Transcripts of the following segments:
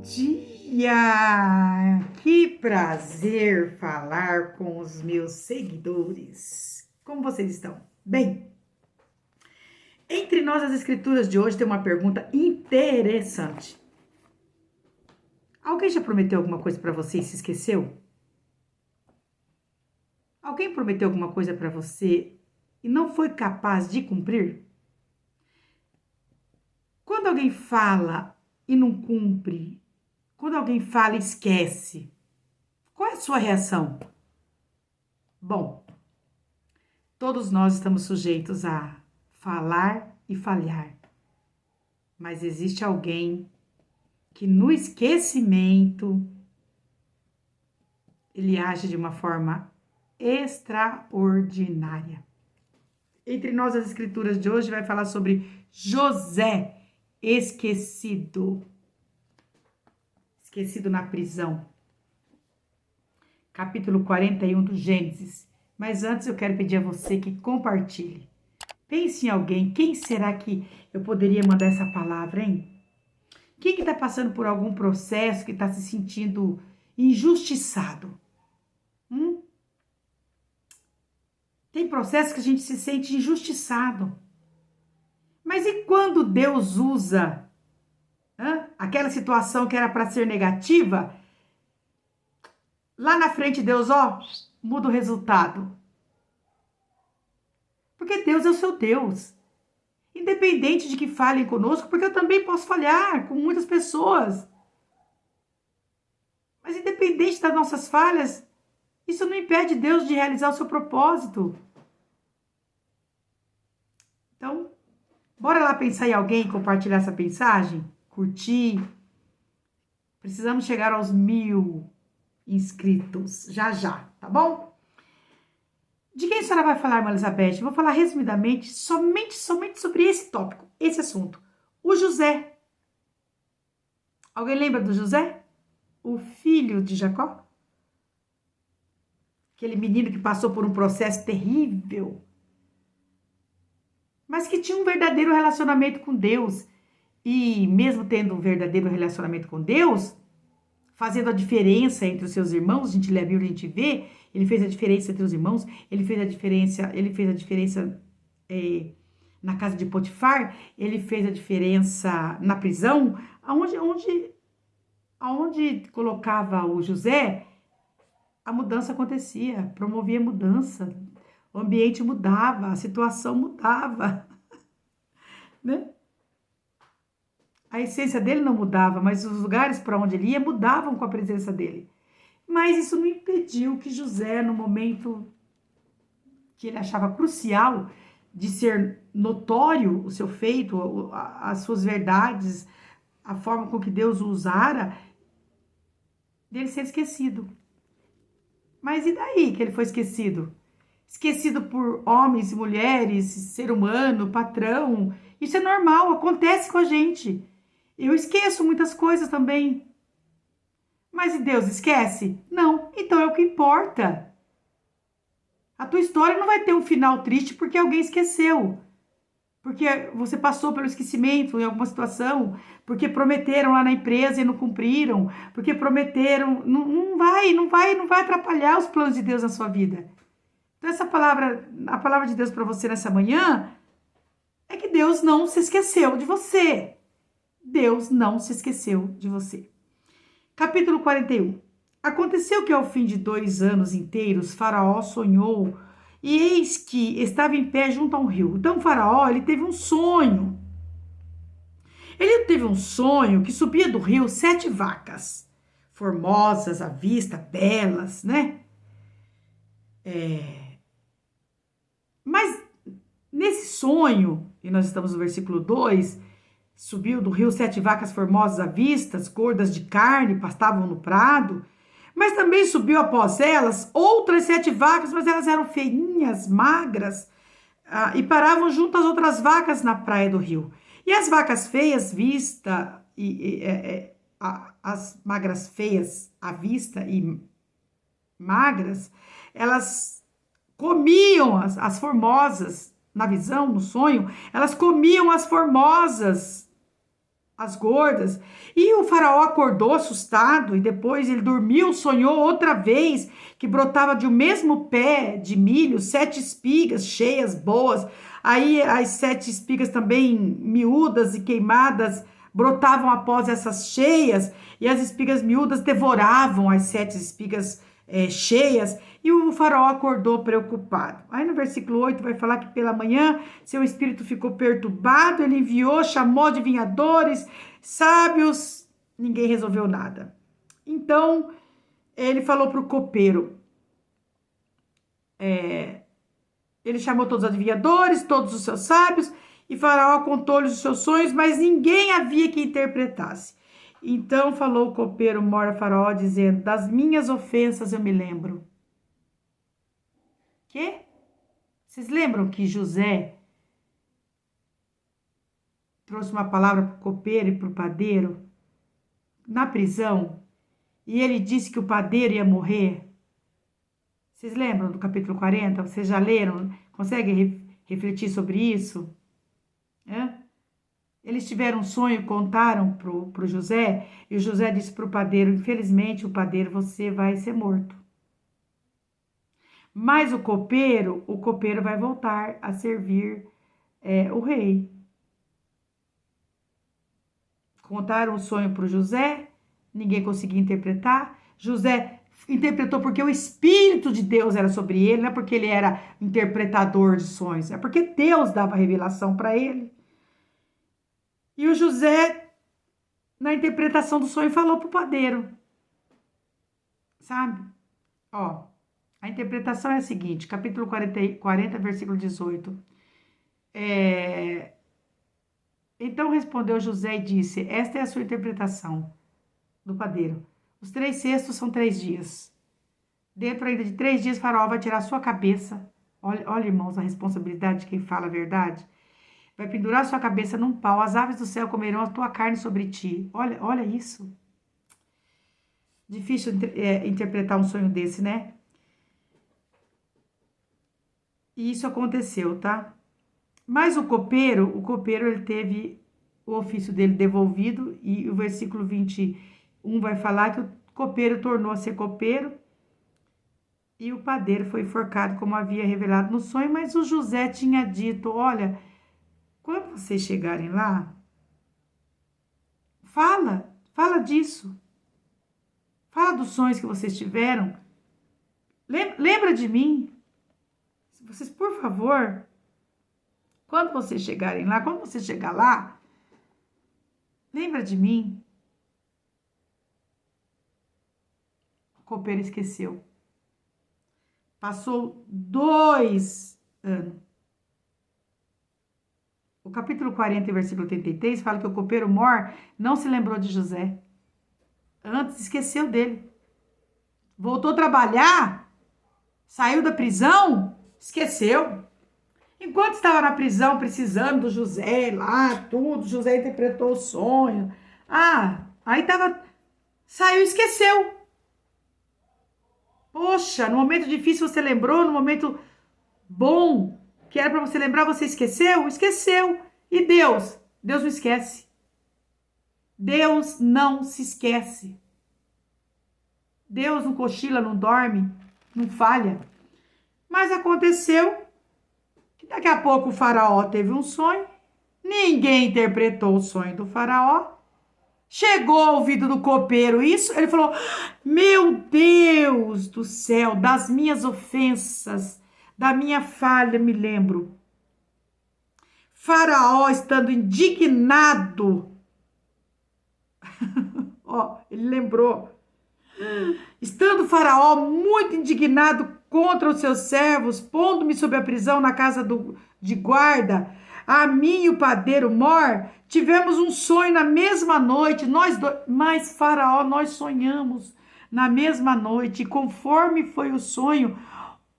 dia! Que prazer falar com os meus seguidores. Como vocês estão? Bem, entre nós as escrituras de hoje tem uma pergunta interessante. Alguém já prometeu alguma coisa para você e se esqueceu? Alguém prometeu alguma coisa para você e não foi capaz de cumprir? Quando alguém fala e não cumpre, quando alguém fala e esquece, qual é a sua reação? Bom, todos nós estamos sujeitos a falar e falhar, mas existe alguém que no esquecimento ele age de uma forma extraordinária. Entre nós as escrituras de hoje vai falar sobre José esquecido na prisão. Capítulo 41 do Gênesis. Mas antes eu quero pedir a você que compartilhe. Pense em alguém. Quem será que eu poderia mandar essa palavra, hein? Quem que está passando por algum processo que está se sentindo injustiçado? Tem processos que a gente se sente injustiçado. Mas e quando Deus usa aquela situação que era para ser negativa? Lá na frente Deus, muda o resultado. Porque Deus é o seu Deus. Independente de que falhem conosco, porque eu também posso falhar com muitas pessoas. Mas independente das nossas falhas, isso não impede Deus de realizar o seu propósito. Então, bora lá pensar em alguém e compartilhar essa mensagem? Curtir. Precisamos chegar aos 1000 inscritos, já, tá bom? De quem a senhora vai falar, irmã Elizabeth? Eu vou falar resumidamente, somente sobre esse tópico, esse assunto. O José. Alguém lembra do José? O filho de Jacó? Aquele menino que passou por um processo terrível, mas que tinha um verdadeiro relacionamento com Deus. E mesmo tendo um verdadeiro relacionamento com Deus, fazendo a diferença entre os seus irmãos, a gente lê a Bíblia, a gente vê, ele fez a diferença entre os irmãos, ele fez a diferença na casa de Potifar, ele fez a diferença na prisão, aonde colocava o José, a mudança acontecia, promovia mudança, o ambiente mudava, a situação mudava, né? A essência dele não mudava, mas os lugares para onde ele ia mudavam com a presença dele. Mas isso não impediu que José, no momento que ele achava crucial de ser notório o seu feito, as suas verdades, a forma com que Deus o usara, dele ser esquecido. Mas e daí que ele foi esquecido? Esquecido por homens e mulheres, ser humano, patrão. Isso é normal, acontece com a gente. Eu esqueço muitas coisas também. Mas e Deus esquece? Não, então é o que importa. A tua história não vai ter um final triste porque alguém esqueceu. Porque você passou pelo esquecimento em alguma situação. Porque prometeram lá na empresa e não cumpriram. Porque prometeram. Não vai atrapalhar os planos de Deus na sua vida. Então a palavra de Deus para você nessa manhã é que Deus não se esqueceu de você. Deus não se esqueceu de você. Capítulo 41. Aconteceu que ao fim de 2 anos inteiros, Faraó sonhou e eis que estava em pé junto a um rio. Então Faraó, ele teve um sonho. Ele teve um sonho que subia do rio 7 vacas, formosas à vista, belas, né? Mas nesse sonho, e nós estamos no versículo 2, subiu do rio 7 vacas formosas à vista, gordas de carne, pastavam no prado. Mas também subiu após elas outras 7 vacas, mas elas eram feinhas, magras, e paravam junto às outras vacas na praia do rio. E as vacas feias, as magras feias à vista e magras, elas comiam as formosas, na visão, no sonho, elas comiam as formosas as gordas. E o faraó acordou assustado e depois ele dormiu, sonhou outra vez que brotava de um mesmo pé de milho 7 espigas cheias, boas. Aí as 7 espigas também miúdas e queimadas brotavam após essas cheias e as espigas miúdas devoravam as 7 espigas cheias, e o faraó acordou preocupado. Aí no versículo 8 vai falar que pela manhã seu espírito ficou perturbado, ele enviou, chamou adivinhadores, sábios, ninguém resolveu nada. Então ele falou para o copeiro, ele chamou todos os adivinhadores, todos os seus sábios, e Faraó contou-lhes os seus sonhos, mas ninguém havia que interpretasse. Então falou o copeiro mor a Faraó, dizendo: das minhas ofensas eu me lembro. Quê? Vocês lembram que José trouxe uma palavra para o copeiro e para o padeiro na prisão? E ele disse que o padeiro ia morrer? Vocês lembram do capítulo 40? Vocês já leram? Conseguem refletir sobre isso? Eles tiveram um sonho, contaram para o José, e o José disse para o padeiro: infelizmente, o padeiro, você vai ser morto. Mas o copeiro vai voltar a servir o rei. Contaram o sonho para o José, ninguém conseguia interpretar. José interpretou porque o Espírito de Deus era sobre ele, não é porque ele era interpretador de sonhos, é porque Deus dava revelação para ele. E o José, na interpretação do sonho, falou para o padeiro, sabe? A interpretação é a seguinte, capítulo 40, versículo 18. Então respondeu José e disse: esta é a sua interpretação do padeiro. Os 3 cestos são 3 dias. Dentro ainda de 3 dias, Faraó vai tirar a sua cabeça. Olha, irmãos, a responsabilidade de quem fala a verdade. Vai pendurar sua cabeça num pau, as aves do céu comerão a tua carne sobre ti. Olha isso. Difícil interpretar um sonho desse, né? E isso aconteceu, tá? Mas o copeiro ele teve o ofício dele devolvido, e o versículo 21 vai falar que o copeiro tornou a ser copeiro, e o padeiro foi enforcado como havia revelado no sonho, mas o José tinha dito: olha, quando vocês chegarem lá, fala disso. Fala dos sonhos que vocês tiveram. Lembra de mim. Vocês, por favor, quando vocês chegarem lá, quando você chegar lá, lembra de mim. O copeiro esqueceu. Passou 2 anos. O capítulo 40, versículo 83, fala que o copeiro mor não se lembrou de José. Antes esqueceu dele. Voltou a trabalhar, saiu da prisão, esqueceu. Enquanto estava na prisão, precisando do José lá, tudo, José interpretou o sonho. Aí saiu e esqueceu. Poxa, no momento difícil você lembrou, no momento bom, que era para você lembrar, você esqueceu? Esqueceu. E Deus não esquece. Deus não se esquece. Deus não cochila, não dorme, não falha. Mas aconteceu que daqui a pouco o faraó teve um sonho, ninguém interpretou o sonho do faraó, chegou ao ouvido do copeiro isso, ele falou: meu Deus do céu, das minhas ofensas, da minha falha me lembro. Faraó, estando indignado, ele lembrou, estando o faraó muito indignado contra os seus servos, pondo-me sob a prisão na casa de guarda, a mim e o padeiro mor, tivemos um sonho na mesma noite, nós dois, mas faraó, nós sonhamos na mesma noite, e conforme foi o sonho,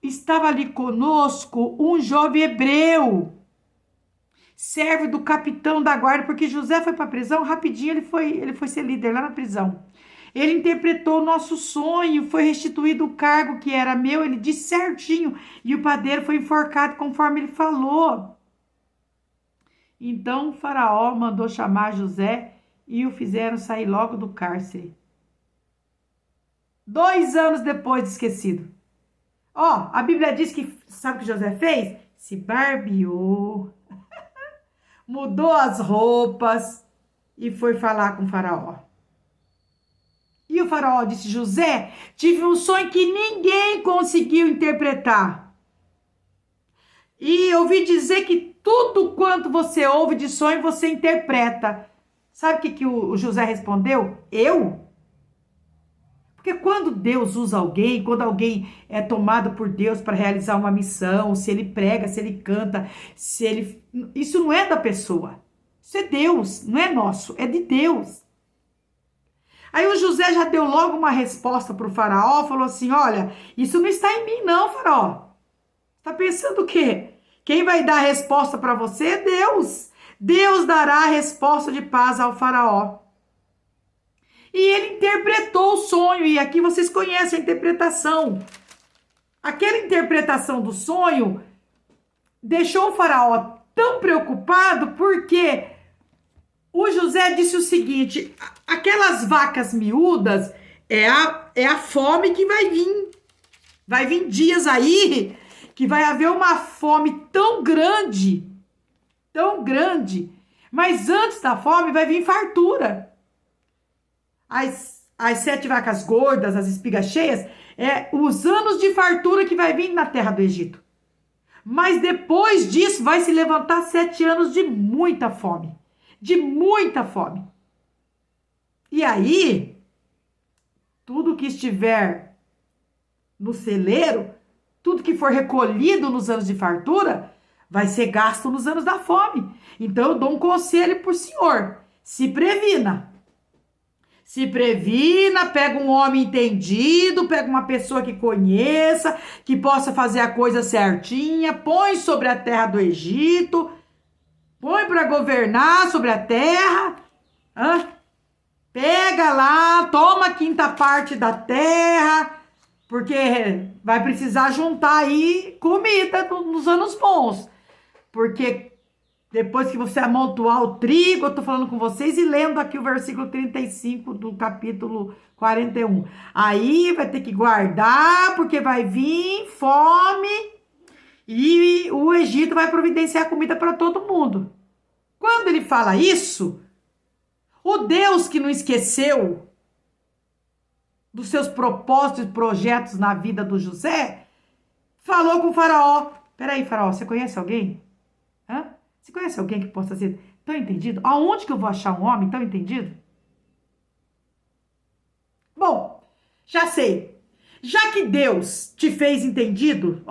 estava ali conosco um jovem hebreu, servo do capitão da guarda, porque José foi para a prisão, rapidinho ele foi ser líder lá na prisão. Ele interpretou o nosso sonho, foi restituído o cargo que era meu, ele disse certinho, e o padeiro foi enforcado conforme ele falou. Então o faraó mandou chamar José e o fizeram sair logo do cárcere. 2 anos depois de esquecido. Ó, a Bíblia diz que, sabe o que José fez? Se barbeou, mudou as roupas e foi falar com o faraó. E o faraó disse: José, tive um sonho que ninguém conseguiu interpretar. E ouvi dizer que tudo quanto você ouve de sonho, você interpreta. Sabe o que o José respondeu? Eu? Porque quando Deus usa alguém, quando alguém é tomado por Deus para realizar uma missão, se ele prega, se ele canta, se ele... Isso não é da pessoa. Isso é Deus, não é nosso, é de Deus. Aí o José já deu logo uma resposta para o faraó, falou assim: olha, isso não está em mim não, faraó. Está pensando o quê? Quem vai dar a resposta para você é Deus. Deus dará a resposta de paz ao faraó. E ele interpretou o sonho, e aqui vocês conhecem a interpretação. Aquela interpretação do sonho deixou o faraó tão preocupado, porque o José disse o seguinte: aquelas vacas miúdas é a fome que vai vir. Vai vir dias aí que vai haver uma fome tão grande, mas antes da fome vai vir fartura. As 7 vacas gordas, as espigas cheias, é os anos de fartura que vai vir na terra do Egito. Mas depois disso vai se levantar 7 anos de muita fome. De muita fome. E aí, tudo que estiver no celeiro, tudo que for recolhido nos anos de fartura, vai ser gasto nos anos da fome. Então eu dou um conselho pro senhor: se previna. Se previna, pega um homem entendido, pega uma pessoa que conheça, que possa fazer a coisa certinha, põe sobre a terra do Egito, põe para governar sobre a terra, pega lá, toma a 5ª parte da terra, porque vai precisar juntar aí comida nos anos bons, porque depois que você amontoar o trigo, eu tô falando com vocês e lendo aqui o versículo 35 do capítulo 41. Aí vai ter que guardar, porque vai vir fome e o Egito vai providenciar comida para todo mundo. Quando ele fala isso, o Deus que não esqueceu dos seus propósitos e projetos na vida do José, falou com o faraó: peraí, faraó, você conhece alguém? Você conhece alguém que possa ser tão entendido? Aonde que eu vou achar um homem tão entendido? Bom, já sei. Já que Deus te fez entendido,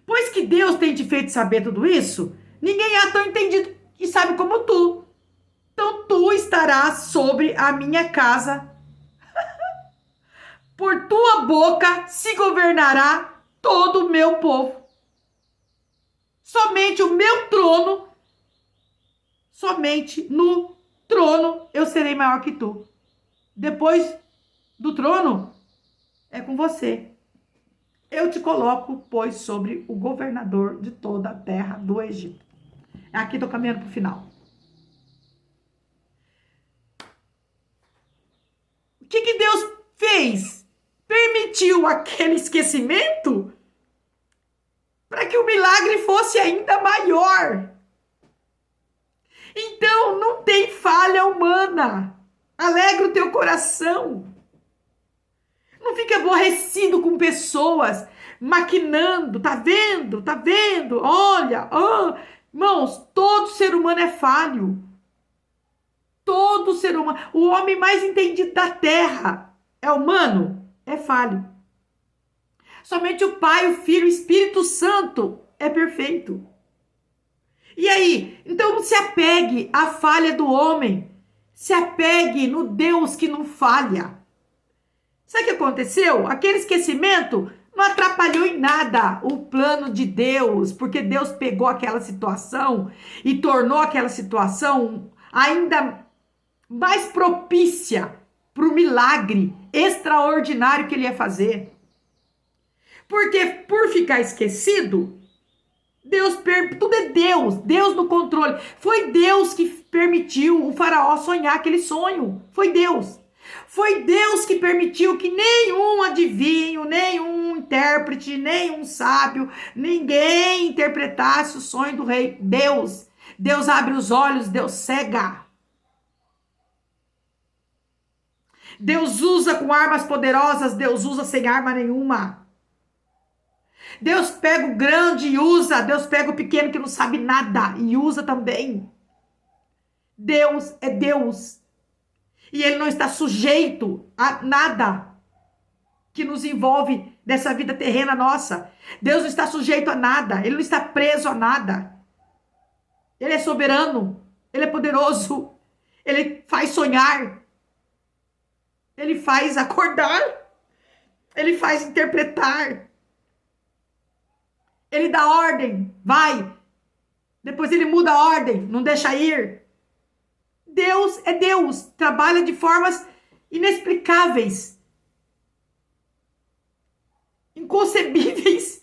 pois que Deus tem te feito saber tudo isso, ninguém é tão entendido e sabe como tu. Então tu estarás sobre a minha casa. Por tua boca se governará todo o meu povo. Somente o meu trono, somente no trono eu serei maior que tu. Depois do trono é com você. Eu te coloco, pois, sobre o governador de toda a terra do Egito. Aqui estou caminhando para o final. O que Deus fez? Permitiu aquele esquecimento para que o milagre fosse ainda maior. Então, não tem falha humana. Alegra o teu coração. Não fique aborrecido com pessoas maquinando. Tá vendo? Tá vendo? Olha, irmãos, todo ser humano é falho. Todo ser humano. O homem mais entendido da terra é humano, é falho. Somente o Pai, o Filho, o Espírito Santo é perfeito. E aí? Então não se apegue à falha do homem. Se apegue no Deus que não falha. Sabe o que aconteceu? Aquele esquecimento não atrapalhou em nada o plano de Deus, porque Deus pegou aquela situação e tornou aquela situação ainda mais propícia para o milagre extraordinário que ele ia fazer. Porque por ficar esquecido, Tudo é Deus, Deus no controle. Foi Deus que permitiu o faraó sonhar aquele sonho. Foi Deus. Foi Deus que permitiu que nenhum adivinho, nenhum intérprete, nenhum sábio, ninguém interpretasse o sonho do rei. Deus. Deus abre os olhos, Deus cega. Deus usa com armas poderosas, Deus usa sem arma nenhuma. Deus pega o grande e usa, Deus pega o pequeno que não sabe nada e usa também. Deus é Deus. E Ele não está sujeito a nada que nos envolve dessa vida terrena nossa. Deus não está sujeito a nada, Ele não está preso a nada. Ele é soberano, Ele é poderoso, Ele faz sonhar, Ele faz acordar, Ele faz interpretar. Ele dá ordem, vai. Depois ele muda a ordem, não deixa ir. Deus é Deus, trabalha de formas inexplicáveis, inconcebíveis.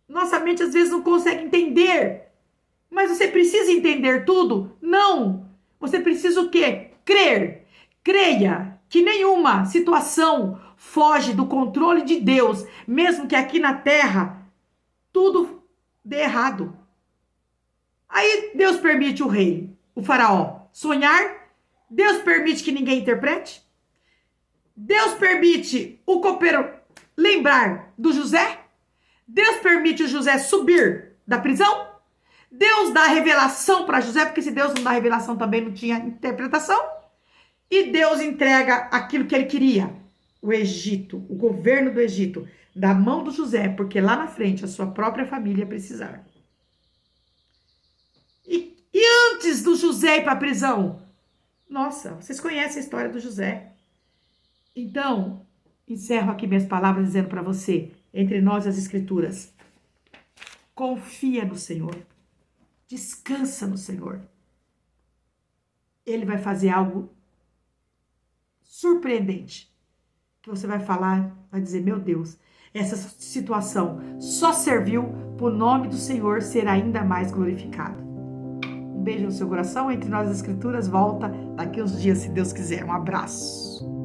Nossa mente às vezes não consegue entender. Mas você precisa entender tudo? Não. Você precisa o quê? Crer. Creia que nenhuma situação foge do controle de Deus, mesmo que aqui na terra tudo dê errado. Aí Deus permite o rei, o faraó, sonhar. Deus permite que ninguém interprete. Deus permite o copeiro lembrar do José. Deus permite o José subir da prisão. Deus dá revelação para José, porque se Deus não dá revelação também não tinha interpretação. E Deus entrega aquilo que ele queria. O Egito, o governo do Egito, da mão do José, porque lá na frente a sua própria família ia precisar. E antes do José ir para a prisão? Nossa, vocês conhecem a história do José. Então, encerro aqui minhas palavras dizendo para você, entre nós as escrituras, confia no Senhor, descansa no Senhor. Ele vai fazer algo surpreendente, que você vai falar, vai dizer, meu Deus, essa situação só serviu para o nome do Senhor ser ainda mais glorificado. Um beijo no seu coração. Entre nós as escrituras volta daqui uns dias, se Deus quiser. Um abraço.